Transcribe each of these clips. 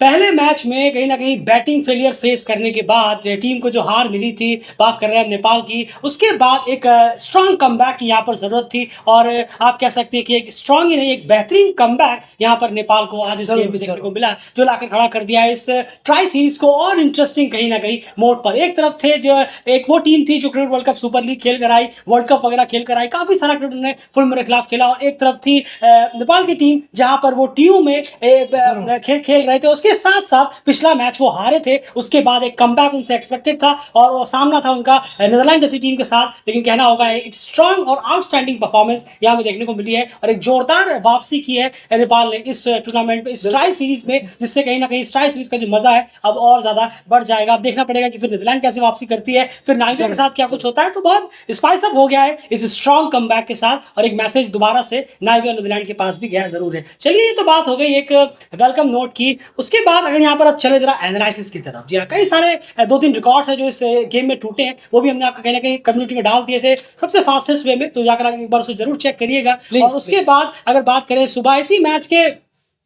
पहले मैच में कहीं न कहीं बैटिंग फेलियर फेस करने के बाद टीम को जो हार मिली थी, बात कर रहे हैं हम नेपाल की, उसके बाद एक स्ट्रॉन्ग कमबैक की यहाँ पर ज़रूरत थी और आप कह सकते हैं कि एक स्ट्रॉन्ग ही नहीं, एक बेहतरीन कमबैक यहाँ पर नेपाल को आज इस गेम ज़रूर, में देखने को ज़रूर। मिला, जो लाकर खड़ा कर दिया है इस ट्राई सीरीज़ को और इंटरेस्टिंग कहीं न कहीं मोड पर। एक तरफ थे जो एक वो टीम थी जो cricket world cup super league खेल कर आई, वर्ल्ड कप वगैरह खेल कर आई, काफ़ी सारा क्रिकेट उन्होंने फुल मेरे खिलाफ खेला और एक तरफ थी नेपाल की टीम जहाँ पर वो टीम में ज़रूर। खेल रहे थे। उसके साथ-साथ पिछला मैच वो हारे थे, उसके बाद एक कमबैक उनसे एक्सपेक्टेड था और वो सामना था उनका नीदरलैंड जैसी टीम के साथ। लेकिन कहना होगा एक स्ट्रॉन्ग और आउटस्टैंडिंग परफॉर्मेंस यहाँ पे देखने को मिली है और एक जोरदार वापसी की है नेपाल ने इस टूर्नामेंट में, इस ट्राई सीरीज में, जिससे कहीं ना कहीं इस ट्राई सीरीज का जो मजा है अब और ज्यादा बढ़ जाएगा। अब देखना पड़ेगा कि फिर नीदरलैंड कैसे वापसी करती है, फिर नाइजीरिया के साथ क्या कुछ होता है। तो बहुत स्पाइस अप हो गया है इस स्ट्रॉन्ग कमबैक के साथ और एक मैसेज दोबारा से नाइजीरिया और नीदरलैंड के पास भी गया जरूर है। चलिए, ये तो बात हो गई एक वेलकम नोट की। उसके बाद अगर यहाँ पर अब चले जरा एनालिसिस की तरफ, जी हाँ, कई सारे दो तीन रिकॉर्ड्स हैं जो इस गेम में टूटे हैं, वो भी हमने आपको कहीं ना कहीं कम्युनिटी में डाल दिए थे सबसे फास्टेस्ट वे में, तो जाकर एक बार उसे जरूर चेक करिएगा। और उसके बाद अगर बात करें सुबह इसी मैच के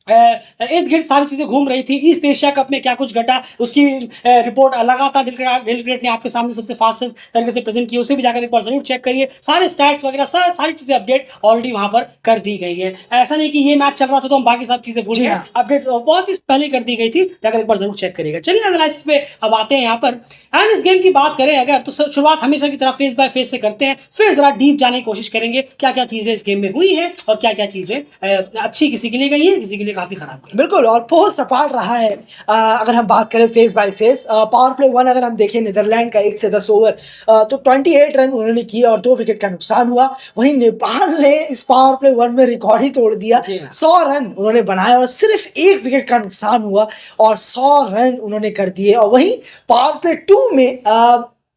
इर्द गिर्द सारी चीजें घूम रही थी। ईस्ट एशिया कप में क्या कुछ घटा उसकी रिपोर्ट लगातार दिलक्रिकेट ने आपके सामने सबसे फास्टेस्ट तरीके से प्रेजेंट की, उसे भी जाकर एक बार जरूर चेक करिए। सारे स्टैट्स वगैरह सारी चीजें अपडेट ऑलरेडी वहां पर कर दी गई है। ऐसा नहीं कि ये मैच चल रहा था तो हम बाकी सब चीजें भूल गए, अपडेट बहुत ही पहले कर दी गई थी, जाकर एक बार जरूर चेक करिएगा। चलिए एनालिसिस पे अब आते हैं यहाँ पर। एंड इस गेम की बात करें अगर तो शुरुआत हमेशा की तरह फेस बाय फेस से करते हैं, फिर जरा डीप जाने की कोशिश करेंगे क्या क्या चीजें इस गेम में हुई है और क्या क्या चीजें अच्छी किसी के लिए गई है, किसी के लिए काफी खराब गई। बिल्कुल, और बहुत सपाट रहा है। अगर हम बात करें face by face, power play one अगर हम देखें नीदरलैंड का 1 से 10 ओवर, तो 28 रन उन्होंने किए और 2 विकेट का नुकसान हुआ। वहीं नेपाल ने इस पावर प्ले वन में रिकॉर्ड ही तोड़ दिया। 100 रन उन्होंने बनाए और सिर्फ 1 विकेट का नुकसान हुआ और 100 रन उन्होंने कर दिए। और वहीं पावर प्ले टू में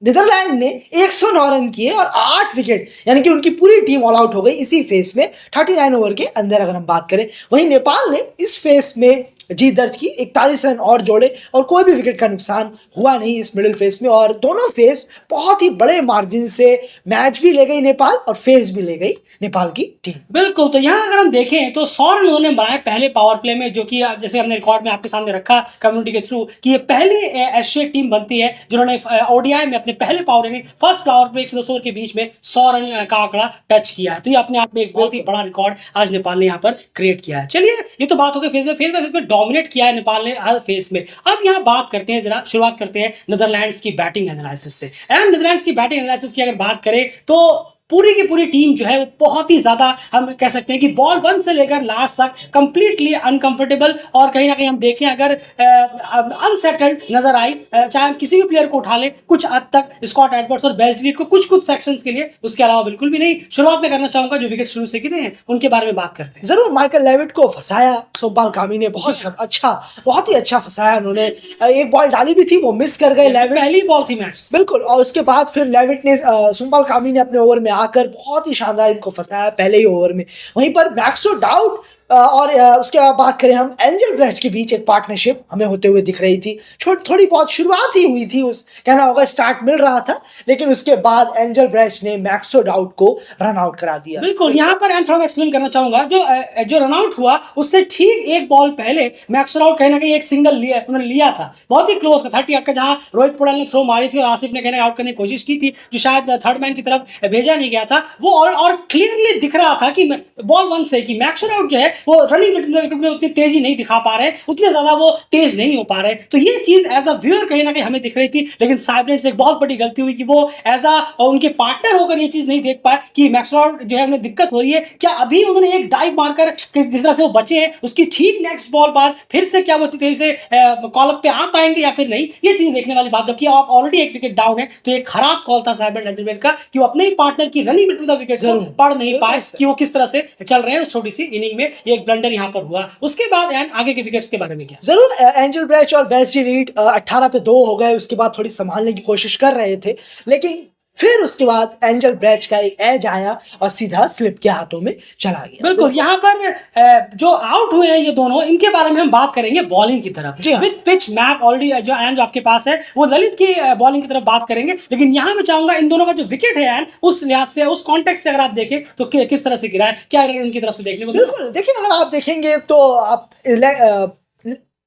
नीदरलैंड ने 109 रन किए और 8 विकेट, यानी कि उनकी पूरी टीम ऑल आउट हो गई इसी फेस में 39 ओवर के अंदर अगर हम बात करें। वहीं नेपाल ने इस फेस में जीत दर्ज की, 41 रन और जोड़े और कोई भी विकेट का नुकसान हुआ नहीं इस मिडिल फेस में। और दोनों फेस बहुत ही बड़े मार्जिन से मैच भी ले गई नेपाल और फेस भी ले गई नेपाल की टीम। बिल्कुल, तो यहाँ अगर हम देखें तो 100 रन उन्होंने बनाए पहले पावर प्ले में, जो कि जैसे हमने रिकॉर्ड में आपके सामने रखा कम्युनिटी के थ्रू कि ये पहली एशिया टीम बनती है जिन्होंने ओडीआई में अपने पहले पावर यानी फर्स्ट पावर प्ले 1 से 2 ओवर के बीच में 100 रन का आंकड़ा टच किया है। तो ये अपने आप में एक बहुत ही बड़ा रिकॉर्ड आज नेपाल ने यहाँ पर क्रिएट किया है। चलिए, ये तो बात हो गई फेस बाय फेस में डोमिनेट किया है नेपाल ने हर फेस में। अब यहाँ बात करते हैं, जरा शुरुआत करते हैं नीदरलैंड्स की बैटिंग एनालिसिस से। एंड नीदरलैंड्स की बैटिंग एनालिसिस की अगर बात करें तो पूरी की पूरी टीम जो है वो बहुत ही ज्यादा, हम कह सकते हैं कि बॉल वन से लेकर लास्ट तक कंप्लीटली अनकंफर्टेबल और कहीं ना कहीं हम देखें अगर अनसेटल्ड नजर आई। चाहे हम किसी भी प्लेयर को उठा लें, कुछ हद तक स्कॉट एडवर्ड्स और बेस डिलीट को कुछ सेक्शंस के लिए, उसके अलावा बिल्कुल भी नहीं। शुरुआत में करना चाहूंगा जो विकेट शुरू से गिरे हैं उनके बारे में बात करते हैं। जरूर, माइकल लेविट को फंसाया सोमपाल कामी ने, बहुत ही अच्छा फंसाया उन्होंने। एक बॉल डाली भी थी, वो मिस कर गए लेविट, पहली बॉल थी मैच। बिल्कुल। और उसके बाद फिर लेविट ने सोमपाल कामी ने अपने ओवर में आकर बहुत ही शानदार इनको फंसाया पहले ही ओवर में। वहीं पर मैक्सो डाउट और उसके बाद बात करें हम, एंजल ब्रेस्ट के बीच एक पार्टनरशिप हमें होते हुए दिख रही थी। थोड़ी बहुत शुरुआत ही हुई थी, उस कहना होगा स्टार्ट मिल रहा था, लेकिन उसके बाद एंजल ब्रेस्ट ने मैक्सो डाउट को रन आउट करा दिया। बिल्कुल, यहाँ पर थोड़ा एक्सप्लेन करना चाहूंगा, जो रन आउट हुआ उससे ठीक एक बॉल पहले मैक्सो डाउट कहीं ना कहीं एक सिंगल उन्होंने लिया था, बहुत ही क्लोज का 30 का, जहां रोहित पौडेल ने थ्रो मारी थी और आसिफ ने कहने आउट करने की कोशिश की थी, जो शायद थर्ड मैन की तरफ भेजा नहीं गया था वो। और क्लियरली दिख रहा था कि बॉल वन से कि मैक्सो डाउट जो है वो रनिंग में उतनी तेजी नहीं दिखा पा रहे, उतने ज्यादा वो तेज नहीं हो पा रहे। तो ये चीज एज अ व्यूअर कहीं ना कहीं हमें दिख रही थी, लेकिन साइबनेट से एक बहुत बड़ी गलती हुई कि वो एज अ उनके पार्टनर होकर ये चीज नहीं देख पाए कि मैक्सो डाउट जो है उन्हें दिक्कत हो रही है। क्या अभी उन्होंने एक डाइव मारकर जिस तरह से वो बचे हैं उसकी ठीक नेक्स्ट बॉल बाद फिर से क्या वो तेजी से कॉलअप पे आ पाएंगे या फिर नहीं, ये चीज देखने वाली बात। जबकि आप ऑलरेडी एक विकेट डाउन है, तो एक खराब कॉल था साइबनेट एंजलवेल का कि वो अपने ही पार्टनर की रनिंग बिटवीन द विकेट को पढ़ नहीं पाए कि वो किस तरह से चल रहे हैं उस छोटी सी इनिंग में। ये एक ब्लंडर यहाँ पर हुआ। उसके बाद आगे के विकेट्स के बारे में क्या? जरूर, एंजल ब्रेस्ट और बेस डिलीट 18 पे 2 हो गए। उसके बाद थोड़ी संभालने की कोशिश कर रहे थे, लेकिन फिर उसके बाद एंजल ब्रेस्ट का एक एज आया और सीधा स्लिप के हाथों में चला गया। बिल्कुल, यहाँ पर जो आउट हुए हैं ये दोनों, इनके बारे में हम बात करेंगे बॉलिंग की तरफ। विद पिच मैप ऑलरेडी जो आपके पास है, वो ललित की बॉलिंग की तरफ बात करेंगे। लेकिन यहाँ मैं चाहूंगा इन दोनों का जो विकेट है उस लिहाज से, उस कॉन्टेक्स्ट से अगर आप देखें तो किस तरह से गिरा है, क्या एरर उनकी तरफ से देखने को? बिल्कुल, देखिए, अगर आप देखेंगे तो आप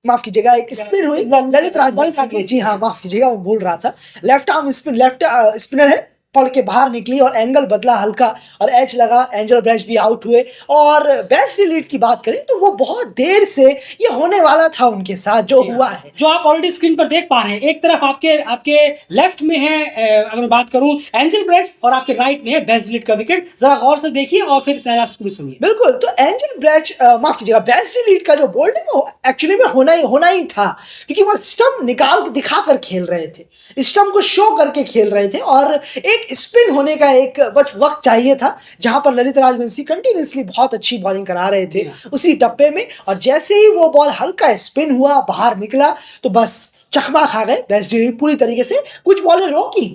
माफ कीजिएगा, एक स्पिन हुई ललित राजवंशी की। जी हाँ, माफ कीजिएगा, मैं भूल रहा था। Left arm spin, left spinner है, पड़ के बाहर निकली और एंगल बदला हल्का और एज लगा। एंजल ब्रैश भी आउट हुए। और बेस्ट लीड की बात करें तो वो बहुत देर से ये होने वाला था उनके साथ, जो हुआ है, जो आप ऑलरेडी स्क्रीन पर देख पा रहे हैं। एक तरफ आपके लेफ्ट में है, अगर मैं बात करूं, एंजल ब्रैश, और आपके राइट में है बेस्ट लीड का विकेट। जरा गौर से देखिए और फिर सहराज को भी सुनिए। बिल्कुल। तो एंजल ब्रैश, माफ कीजिएगा, बेस्ट लीड का जो बोल्ड है वो एक्चुअली में होना ही था, क्योंकि वो स्टंप निकाल के दिखा कर खेल रहे थे, स्टंप को शो करके खेल रहे थे, और एक स्पिन होने का एक बस वक्त चाहिए था, जहां पर ललित राजवंशी कंटिन्यूसली बहुत अच्छी बॉलिंग करा रहे थे उसी टप्पे में। और जैसे ही वो बॉल हल्का स्पिन हुआ, बाहर निकला, तो बस चकमा खा गए बेस्ट लीड पूरी तरीके से। कुछ बॉलें रोकी,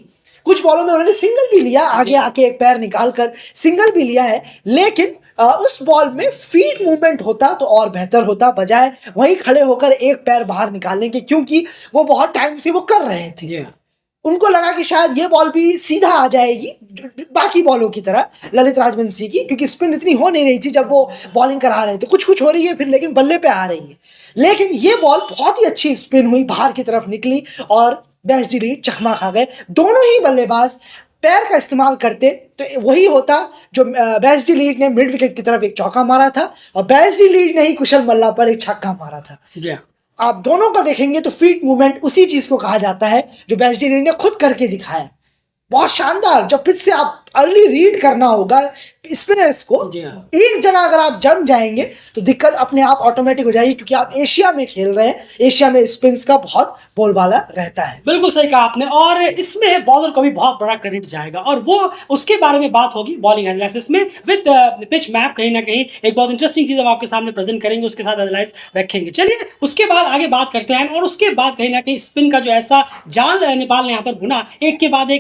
कुछ बॉलों में उन्होंने सिंगल भी लिया, आगे आके एक पैर निकाल कर सिंगल भी लिया है, लेकिन उस बॉल में फीट मूवमेंट होता तो और बेहतर होता, बजाय वहीं खड़े होकर एक पैर बाहर निकालने के, क्योंकि वो बहुत टाइम से वो कर रहे थे। उनको लगा कि शायद ये बॉल भी सीधा आ जाएगी बाकी बॉलों की तरह ललित राजवंशी की, क्योंकि स्पिन इतनी हो नहीं रही थी जब वो बॉलिंग करा रहे थे। कुछ हो रही है फिर, लेकिन बल्ले पे आ रही है। लेकिन ये बॉल बहुत ही अच्छी स्पिन हुई, बाहर की तरफ निकली और बेस्ट लीड चकमा खा गए। दोनों ही बल्लेबाज पैर का इस्तेमाल करते तो वही होता जो बेस्ट लीड ने मिड विकेट की तरफ एक चौका मारा था, और बेस्ट लीड ने ही कुशल मल्ला पर एक छक्का मारा था। आप दोनों को देखेंगे तो फीट मूवमेंट उसी चीज को कहा जाता है जो बेस्ट लीड ने खुद करके दिखाया। बहुत शानदार। जब फिर से आप अर्ली रीड करना होगा स्पिनर्स को, एक जगह अगर आप जम जाएंगे तो दिक्कत अपने आप ऑटोमेटिक हो जाएगी, क्योंकि आप एशिया में खेल रहे हैं, एशिया में स्पिन्स का बहुत बोलबाला रहता है। बिल्कुल सही कहा आपने, और इसमें बॉलर को भी बहुत बड़ा क्रेडिट जाएगा, और वो उसके बारे में बात होगी बॉलिंग एनालिसिस में विद पिच मैप। कहीं ना कहीं एक बहुत इंटरेस्टिंग चीज हम आपके सामने प्रेजेंट करेंगे, उसके साथ एनालाइज रखेंगे। चलिए उसके बाद आगे बात करते हैं, और उसके बाद कहीं ना कहीं स्पिन का जो ऐसा जाल नेपाल ने यहाँ पर बुना, एक के बाद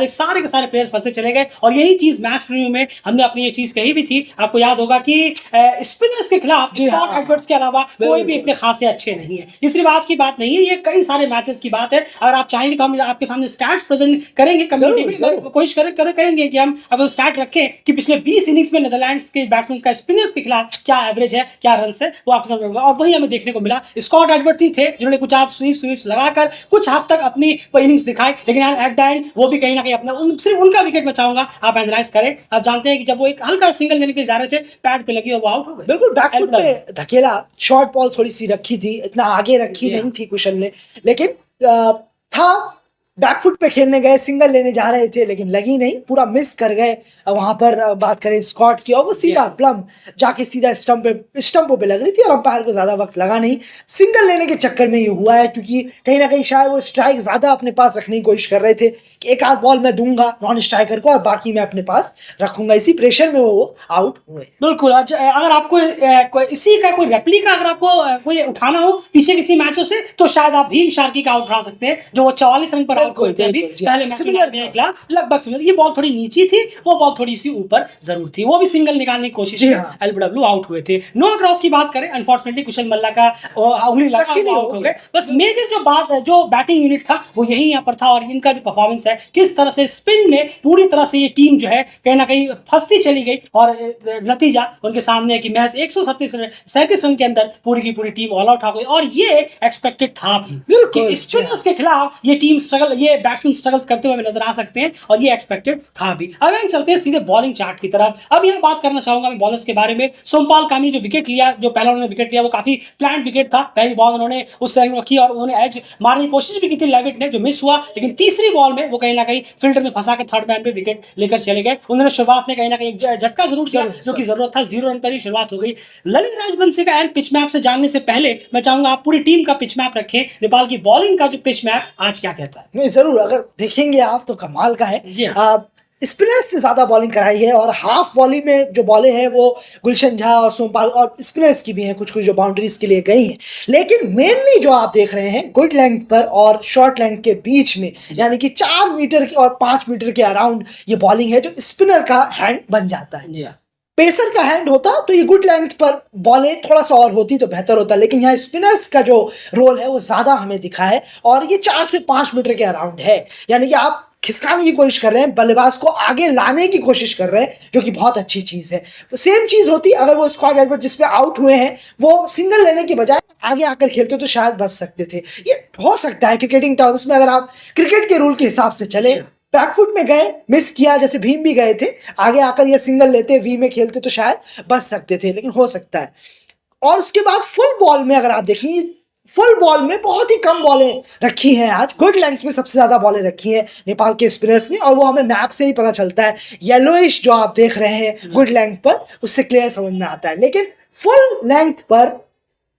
एक सारे के सारे प्लेयर्स फंसते चले गए। और यही चीज मैच प्रीव्यू में हमने अपनी ये चीज कही भी थी, आपको याद होगा कि स्पिनर्स के खिलाफ स्कॉट एडवर्ड्स के अलावा कोई भी इतने खासे अच्छे नहीं है। ये सिर्फ आज की बात नहीं है, ये कई सारे मैचेस की बात है। अगर आप चाहेंगे तो हम आपके सामने स्टैट्स प्रेजेंट करेंगे, कम्युनिटी में कोशिश करेंगे कि हम अगर स्टैट रखें कि पिछले 20 इनिंग्स में नीदरलैंड्स के बैट्समैन का स्पिनर्स के खिलाफ क्या एवरेज है, क्या रन है, वो आपके सामने होगा। और वही हमें देखने को मिला। स्कॉट एडवर्ड्स ही थे जिन्होंने कुछ आज स्वीप्स लगाकर कुछ हद तक अपनी इनिंग्स दिखाई, लेकिन एट द एंड वो भी कहीं ना कहीं अपना सिर्फ उनका विकेट बचाऊंगा। आप एनालाइज करें, आप जानते हैं कि जब वो एक हल्का सिंगल देने के लिए जा रहे थे, पैड पे लगी और वो आउट हो गए। बिल्कुल बैकफुट पे धकेला, शॉर्ट बॉल थोड़ी सी रखी थी, इतना आगे रखी नहीं थी कुशल ने, लेकिन था बैकफुट पे खेलने गए, सिंगल लेने जा रहे थे लेकिन लगी नहीं, पूरा मिस कर गए। वहां पर बात करें स्कॉट की, और वो सीधा प्लम जाके सीधा स्टंपों पे लग रही थी और अंपायर को ज्यादा वक्त लगा नहीं। सिंगल लेने के चक्कर में ये हुआ है, क्योंकि कहीं ना कहीं शायद वो स्ट्राइक ज्यादा अपने पास रखने की कोशिश कर रहे थे कि एक आध बॉल मैं दूंगा नॉन स्ट्राइकर को और बाकी मैं अपने पास रखूंगा। इसी प्रेशर में वो आउट हुए। बिल्कुल। अगर आपको इसी का कोई रेप्लिका अगर आपको कोई उठाना हो पीछे किसी मैचों से, तो शायद आप भीम शार्की का आउट उठा सकते हैं, जो वो 44 रन पर आउट हुए थे अभी पहले मैच में, लगभग सिमिलर। ये बॉल थोड़ी नीची थी, वो बॉल थोड़ी सी ऊपर जरूर थी, वो भी सिंगल निकालने की कोशिश की, एलबीडब्ल्यू आउट हुए थे। नो क्रॉस की बात करें, अनफॉर्चुनेटली कुशल मल्ला का उंगली लगा आउट हो गए। बस मेजर जो बैटिंग यूनिट था वो यही यहाँ पर था, और इनका जो परफॉर्मेंस है, किस तरह से स्पिन में पूरी तरह से ये टीम जो है कहीं ना कहीं फंसती चली गई, और नतीजा उनके सामने है कि महज 137 रन के अंदर पूरी की पूरी टीम ऑल आउट हो गई। और ये एक्सपेक्टेड था भी कि स्पिनर्स के खिलाफ ये टीम स्ट्रगल, ये बैट्समैन स्ट्रगल करते हुए नजर आ सकते हैं, और ये एक्सपेक्टेड था भी। अब हम चलते हैं सीधे बॉलिंग चार्ट की तरफ। अब यहाँ बात करना चाहूंगा मैं बॉलर्स के बारे में। सोमपाल कामी जो विकेट लिया, जो पहला उन्होंने विकेट लिया, वो काफी प्लान्ड विकेट था। पहली बॉल उन्होंने उस रन रखी और उन्होंने एज मारने की कोशिश भी की थी लेविट ने, जो मिस हुआ, लेकिन तीसरी बॉल में वो कहीं ना कहीं फील्डर में फंसा कर थर्ड मैन पे विकेट लेकर चले गए। उन्होंने शुरुआत में कहीं ना कहीं झटका जरूर दिया, जो कि जरूरत था। 0 रन पर ही शुरुआत हो गई। ललित राजवंशी का एंड पिच मैप से जानने से पहले मैं चाहूंगा आप पूरी टीम का पिच मैप रखें। नेपाल की बॉलिंग का जो पिच मैप आज क्या कहता है? नहीं, जरूर, अगर देखेंगे आप तो कमाल का है। स्पिनर्स ने ज्यादा बॉलिंग कराई है, और हाफ वॉली में जो बॉलें हैं वो गुलशन झा और सोमपाल और स्पिनर्स की भी हैं, कुछ जो बाउंड्रीज के लिए गई हैं। लेकिन मेनली जो आप देख रहे हैं गुड लेंथ पर और शॉर्ट लेंथ के बीच में, यानी कि 4 मीटर की और 5 मीटर के अराउंड ये बॉलिंग है जो स्पिनर का हैंड बन जाता है। पेसर का हैंड होता तो ये गुड लेंथ पर बॉलें थोड़ा सा और होती तो बेहतर होता, लेकिन यहाँ स्पिनर्स का जो रोल है वो ज्यादा हमें दिखा है, और ये 4 से 5 मीटर के अराउंड है। यानी कि आप खिसकाने की कोशिश कर रहे हैं, बल्लेबाज को आगे लाने की कोशिश कर रहे हैं, जो कि बहुत अच्छी चीज़ है। सेम चीज़ होती अगर वो स्कॉट एडवर्ड जिस पे आउट हुए हैं वो सिंगल लेने की बजाय आगे आकर खेलते तो शायद बच सकते थे। ये हो सकता है क्रिकेटिंग टर्म्स में, अगर आप क्रिकेट के रूल के हिसाब से चले, बैकफुट में गए, मिस किया, जैसे भीम भी गए थे, आगे आकर ये सिंगल लेते, वी में खेलते तो शायद बच सकते थे, लेकिन हो सकता है। और उसके बाद फुल बॉल में अगर आप देखेंगे, फुल बॉल में बहुत ही कम बॉलें रखी हैं आज, गुड लेंथ में सबसे ज्यादा बॉलें रखी हैं नेपाल के स्पिनर्स ने, और वो हमें मैप से ही पता चलता है। येलोइश जो आप देख रहे हैं गुड लेंथ पर, उससे क्लियर समझ में आता है। लेकिन फुल लेंथ पर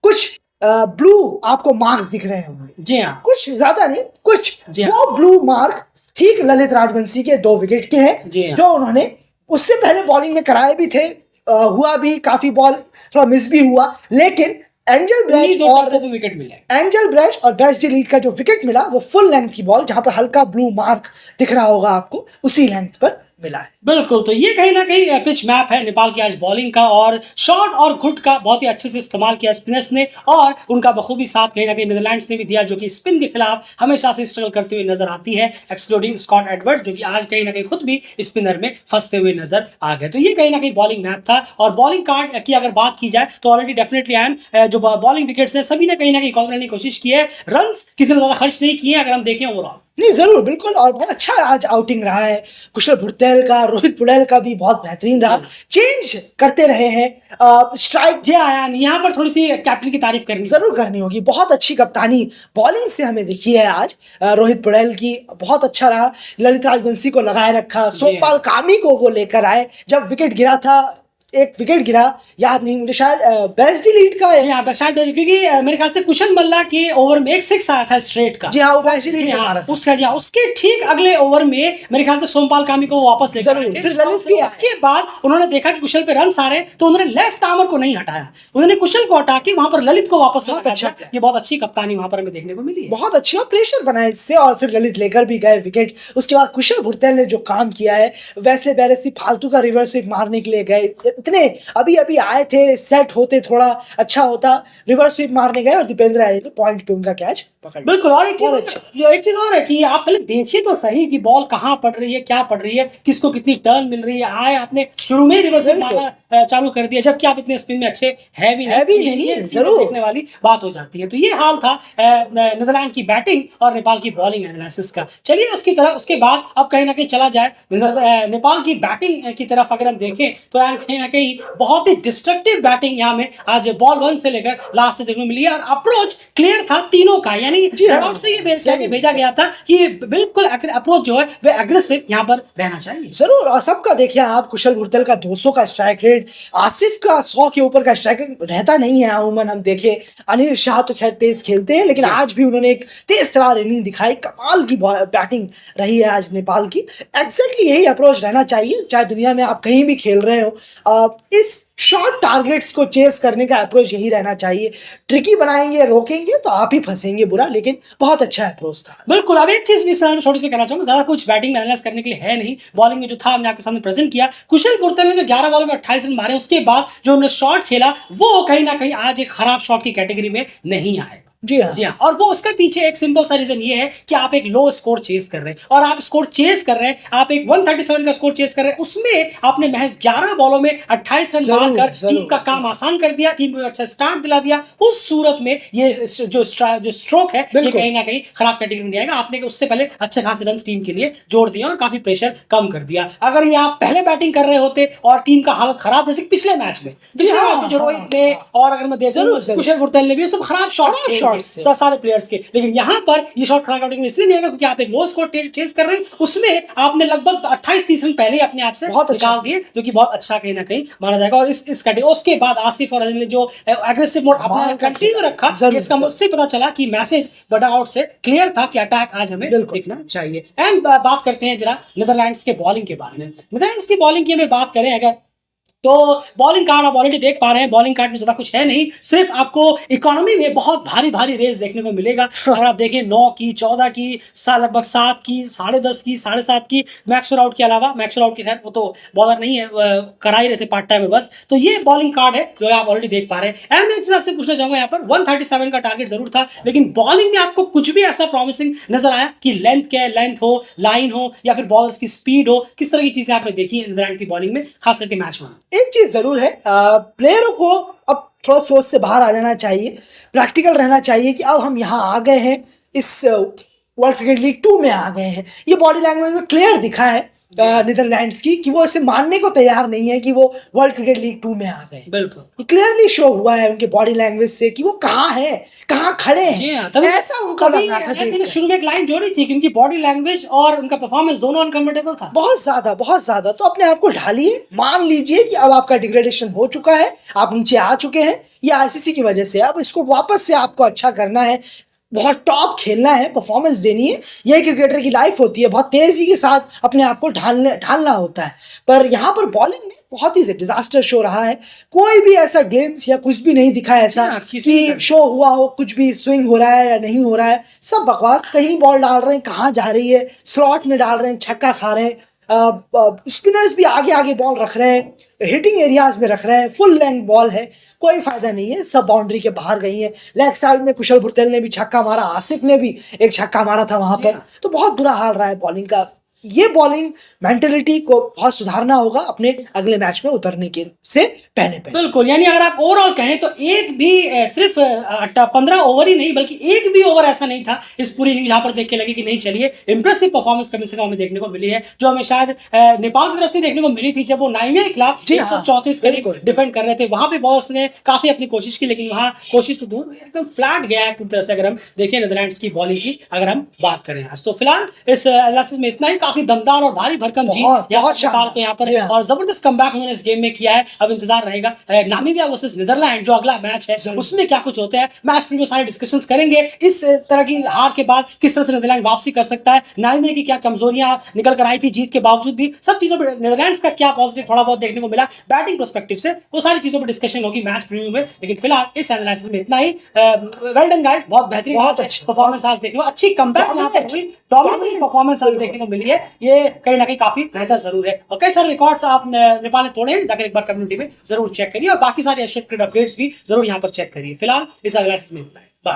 कुछ ब्लू आपको मार्क्स दिख रहे होंगे। जी हाँ, कुछ ज्यादा नहीं, कुछ जी वो ब्लू मार्क ठीक ललित राजवंशी के 2 विकेट के जी हैं, हाँ। जो उन्होंने उससे पहले बॉलिंग में कराए भी थे, हुआ भी, काफी बॉल थोड़ा मिस भी हुआ, लेकिन एंजल ब्रैश और विकेट मिले, एंजल ब्रैश और बेस्ट डी लीड का जो विकेट मिला वो फुल लेंथ की बॉल, जहां पर हल्का ब्लू मार्क दिख रहा होगा आपको, उसी लेंथ पर मिला है। बिल्कुल। तो ये कहीं ना कहीं पिच मैप है नेपाल की आज बॉलिंग का, और शॉट और घुट का बहुत ही अच्छे से इस्तेमाल किया स्पिनर्स ने, और उनका बखूबी साथ कहीं ना कहीं नीदरलैंड्स ने भी दिया, जो कि स्पिन के खिलाफ हमेशा से स्ट्रगल करते हुए नजर आती है, एक्सक्लूडिंग स्कॉट एडवर्ड, जो कि आज कहीं ना कहीं खुद भी स्पिनर में फंसते हुए नजर आ गए। तो ये कहीं ना कहीं बॉलिंग मैप था। और बॉलिंग कार्ड की अगर बात की जाए तो ऑलरेडी डेफिनेटली आयन जो बॉलिंग विकेट्स है सभी ने कहीं ना कहीं कॉल करने की कोशिश की है, रन किसी ने ज्यादा खर्च नहीं किए अगर हम देखें ओवरऑल। नहीं, जरूर, बिल्कुल, और बहुत अच्छा आज आउटिंग रहा है कुशल भुरतेल का, रोहित पुड़ैल का भी बहुत बेहतरीन रहा, चेंज करते रहे हैं स्ट्राइक। जी आयान, यहाँ पर थोड़ी सी कैप्टन की तारीफ करनी जरूर करनी होगी, बहुत अच्छी कप्तानी बॉलिंग से हमें दिखी है आज रोहित पुड़ैल की, बहुत अच्छा रहा। ललित राजवंशी को लगाए रखा, सोमपाल कामी को वो लेकर आए, जब विकेट गिरा था, एक विकेट गिरा, याद नहीं मुझे, शायद बेस्ट डी लीड का है। जी हाँ, शायद, क्योंकि मेरे ख्याल से कुशल मल्ला के ओवर में एक 6 आया था स्ट्रेट का। जी हाँ, वो बेस्ट डी लीड मारा था उसका। जी हाँ, उसके ठीक अगले ओवर में मेरे ख्याल से सोमपाल कामी को वापस लेकर आए थे। फिर ललित भी उसके बाद उन्होंने देखा कि कुशल पे रन आ रहे, तो उन्होंने लेफ्ट आर्मर को नहीं हटाया, उन्होंने कुशल को हटा के वहां पर ललित को वापस बहुत अच्छा, ये बहुत अच्छी कप्तानी वहां पर हमें देखने को मिली है। बहुत अच्छी, और प्रेशर बनाया इससे, और फिर ललित लेकर भी गए विकेट। उसके बाद कुशल भुरतेल ने जो काम किया है, वेस्ले बैरेसी फालतू का रिवर्स स्वीप मारने के लिए गए, इतने अभी अभी आए थे, सेट होते थोड़ा अच्छा होता, रिवर्स स्वीप मारने गए और दीपेंद्र आर्य ने पॉइंट पे उनका कैच पकड़। बिल्कुल। और एक चीज और है कि आप पहले देखिए तो सही कि बॉल कहां पड़ रही है, क्या पड़ रही है, किसको कितनी टर्न मिल रही है। आए आपने शुरू में रिवर्स स्वीप मारना चालू कर दिया, जबकि आप इतने स्पिन में अच्छे है भी नहीं, जरूर देखने वाली बात हो जाती है। तो ये हाल था नीदरलैंड की बैटिंग और नेपाल की बॉलिंग एनालिसिस का। चलिए उसके बाद अब कहीं ना कहीं चला जाए नेपाल की बैटिंग की तरफ। अगर हम देखें तो कहीं ना कहीं बहुत ही डिस्ट्रक्टिव बैटिंग यहाँ में आज बॉल 1 से लेकर लास्ट तक देखने को मिली है, और अप्रोच क्लियर था तीनों का, यानी से ये भेजा गया था कि बिल्कुल अप्रोच जो है वह एग्रेसिव यहाँ पर रहना चाहिए। जरूर, और सबका देखिए आप, कुशल भुरतेल का 200 का स्ट्राइक रेट, आसिफ का 100 के ऊपर का स्ट्राइक रेट रहता नहीं है अमूमन। हम देखे अनिल शाह तो खैर तेज खेलते हैं, लेकिन आज भी उन्होंने एक तेज तरार इनिंग दिखाई, कमाल की बैटिंग रही है आज नेपाल की। एग्जैक्टली यही अप्रोच रहना चाहिए, चाहे दुनिया में आप कहीं भी खेल रहे हो, इस शॉर्ट टारगेट्स को चेस करने का अप्रोच यही रहना चाहिए। ट्रिकी बनाएंगे, रोकेंगे तो आप ही फंसेंगे बुरा, लेकिन बहुत अच्छा अप्रोच था। बिल्कुल। अब एक चीज भी सर छोटी सी कहना चाहूंगा, ज्यादा कुछ बैटिंग में एनालाइज करने के लिए है नहीं, बॉलिंग में जो था हमने आपके सामने प्रेजेंट किया। कुशल भुरतेल ने जो 11 बॉल में 28 रन मारे, उसके बाद जो उन्होंने शॉट खेला वो कहीं ना कहीं आज एक खराब शॉट की कैटेगरी में नहीं आएगा। जी हाँ, और वो उसके पीछे एक सिंपल सा रीजन ये है कि आप एक लो स्कोर चेस कर रहे हैं, और आप स्कोर चेस कर रहे हैं, आप एक 137 का स्कोर चेस कर रहे हैं, उसमें आपने महज 11 बॉलों में 28 रन मारकर टीम का काम आसान कर दिया, टीम को अच्छा स्टार्ट दिला दिया। उस सूरत में ये जो स्ट्रोक है ये कहीं ना कहीं खराब कैटेगरी में नहीं आएगा। आपने उससे पहले अच्छे खासे रन टीम के लिए जोड़ दिया और काफी प्रेशर कम कर दिया। अगर ये आप पहले बैटिंग कर रहे होते और टीम का हालत खराब, जैसे पिछले मैच में जो रोहित ने, और अगर मैं देखूं कुशल भुरतेल ने भी, सब खराब शॉट सारे प्लेयर्स के, लेकिन यहां पर ये शॉट खड़ा करने इसलिए नहीं आएगा क्योंकि आप एक लो स्कोर चेस कर रहे हैं, उसमें आपने लगभग 28-30 रन पहले अपने आप से निकाल दिए, जो कि बहुत अच्छा कहीं ना कहीं माना जाएगा। और इस कैटेगरी उसके बाद आसिफ और अनिल ने जो एग्रेसिव मोड अपना कंटिन्यू रखा, इसका मुझसे पता चला कि मैसेज डगआउट से क्लियर था कि अटैक आज हमें देखना चाहिए। एंड बात करते हैं जरा नीदरलैंड्स के बॉलिंग के बारे में। नीदरलैंड्स की बॉलिंग की हमें बात करें अगर, तो बॉलिंग कार्ड आप ऑलरेडी देख पा रहे हैं, बॉलिंग कार्ड में ज़्यादा कुछ है नहीं, सिर्फ आपको इकोनॉमी में बहुत भारी भारी रेस देखने को मिलेगा। अगर आप देखें 9 की, 14 की, लगभग 7 की, 10.5 की, 7.5 की, मैक्सवेल आउट के अलावा, मैक्सवेल आउट के खैर वो तो बॉलर नहीं है, करा ही रहे थे पार्ट टाइम में बस। तो ये बॉलिंग कार्ड है जो आप ऑलरेडी देख पा रहे हैं। मैं एक चीज़ आपसे पूछना चाहूंगा, यहाँ पर 137 का टारगेट जरूर था, लेकिन बॉलिंग में आपको कुछ भी ऐसा प्रॉमिसिंग नजर आया कि लेंथ क्या है, लेंथ हो, लाइन हो, या फिर बॉलर्स की स्पीड हो, किस तरह की चीजें आपने देखी है नीदरलैंड की बॉलिंग में, खास करके मैच में? एक चीज जरूर है, प्लेयरों को अब थोड़ा सोच से बाहर आ जाना चाहिए, प्रैक्टिकल रहना चाहिए कि अब हम यहाँ आ गए हैं, इस वर्ल्ड क्रिकेट लीग 2 में आ गए हैं। ये बॉडी लैंग्वेज में क्लियर दिखा है नीदरलैंड्स की कि वो इसे मानने को तैयार नहीं है कि वो वर्ल्ड क्रिकेट लीग 2 में आ गए। बिल्कुल, ये क्लियरली शो हुआ है उनके बॉडी लैंग्वेज से कि वो कहाँ है, कहाँ खड़े जी हाँ, हैं, ऐसा उनको लग रहा था। मैंने शुरू में एक लाइन जोड़ी थी कि उनकी बॉडी लैंग्वेज और उनका परफॉर्मेंस दोनों अनकंफर्टेबल था। बहुत ज्यादा, बहुत ज्यादा। तो अपने आप को ढालिए, मान लीजिए कि अब आपका डिग्रेडेशन हो चुका है, आप नीचे आ चुके हैं, ये आईसीसी की वजह से। अब इसको वापस से आपको अच्छा करना है, बहुत टॉप खेलना है, परफॉर्मेंस देनी है। यही क्रिकेटर की लाइफ होती है, बहुत तेजी के साथ अपने आप को ढालना होता है। पर यहाँ पर बॉलिंग में बहुत ही डिजास्टर शो रहा है। कोई भी ऐसा ग्लिम्स या कुछ भी नहीं दिखा ऐसा कि शो हुआ हो, कुछ भी स्विंग हो रहा है या नहीं हो रहा है, सब बकवास। कहीं बॉल डाल रहे हैं, कहाँ जा रही है, स्लॉट में डाल रहे हैं, छक्का खा रहे हैं। स्पिनर्स भी आगे आगे बॉल रख रहे हैं, हिटिंग एरियाज में रख रहे हैं, फुल लेंथ बॉल है, कोई फायदा नहीं है, सब बाउंड्री के बाहर गई है। लेग साइड में कुशल भुरतेल ने भी छक्का मारा, आसिफ ने भी एक छक्का मारा था वहां पर। तो बहुत बुरा हाल रहा है बॉलिंग का। ये बॉलिंग मेंटेलिटी को बहुत सुधारना होगा अपने अगले मैच में उतरने के से पहले। बिल्कुल, यानी अगर आप ओवरऑल कहें तो एक भी सिर्फ 15 ओवर ही नहीं बल्कि एक भी ओवर ऐसा नहीं था इस पूरी इनिंग जहां पर देख के लगे कि नहीं चलिए इंप्रेसिव परफॉर्मेंस कम से कम हमें देखने को मिली है, जो हमें शायद नेपाल की तरफ से देखने को मिली थी जब वो नाइमिया के खिलाफ 134 करीब डिफेंड कर रहे थे। वहां पे बॉलर्स ने काफी अपनी कोशिश की, लेकिन वहां कोशिश तो दूर, एकदम फ्लैट गया है पूरी तरह से। अगर हम देखें नीदरलैंड्स की बॉलिंग की अगर हम बात करें आज, तो फिलहाल इस एनालिसिस में इतना ही। काफी दमदार और भारी भरकम जीत नेपाल को यहाँ पर, और जबरदस्त कमबैक उन्होंने इस गेम में किया है। अब इंतजार रहेगा नामीबिया वर्सेस नीदरलैंड जो अगला मैच है उसमें क्या कुछ होता है। मैच प्रीव्यू सारे डिस्कशंस करेंगे, इस तरह की हार के बाद किस तरह से नीदरलैंड वापसी कर सकता है, नामीबिया की क्या कमजोरियां निकल कर आई थी जीत के बावजूद भी, सब चीजों पर नीदरलैंड्स का क्या पॉजिटिव थोड़ा बहुत देखने को मिला बैटिंग पर्सपेक्टिव से, वो सारी चीजों पर डिस्कशन होगी मैच प्रीव्यू में। लेकिन फिलहाल इस एनालिसिस में इतना ही। वेल डन गाइस, बहुत बेहतरीन, बहुत अच्छी परफॉर्मेंस आज देखने को, अच्छी कमबैक यहाँ पर हुई, डोमिनेटिंग परफॉर्मेंस आज देखने को मिली है। ये कहीं ना कहीं काफी बेहतर जरूर है। और कई सारे रिकॉर्ड्स आप नेपाल ने तोड़े हैं, जाकर एक बार कम्युनिटी में जरूर चेक करिए, और बाकी सारे एशियन क्रिकेट अपडेट्स भी जरूर यहाँ पर चेक करिए। फिलहाल इस एनालिसिस में इतना है। बाय।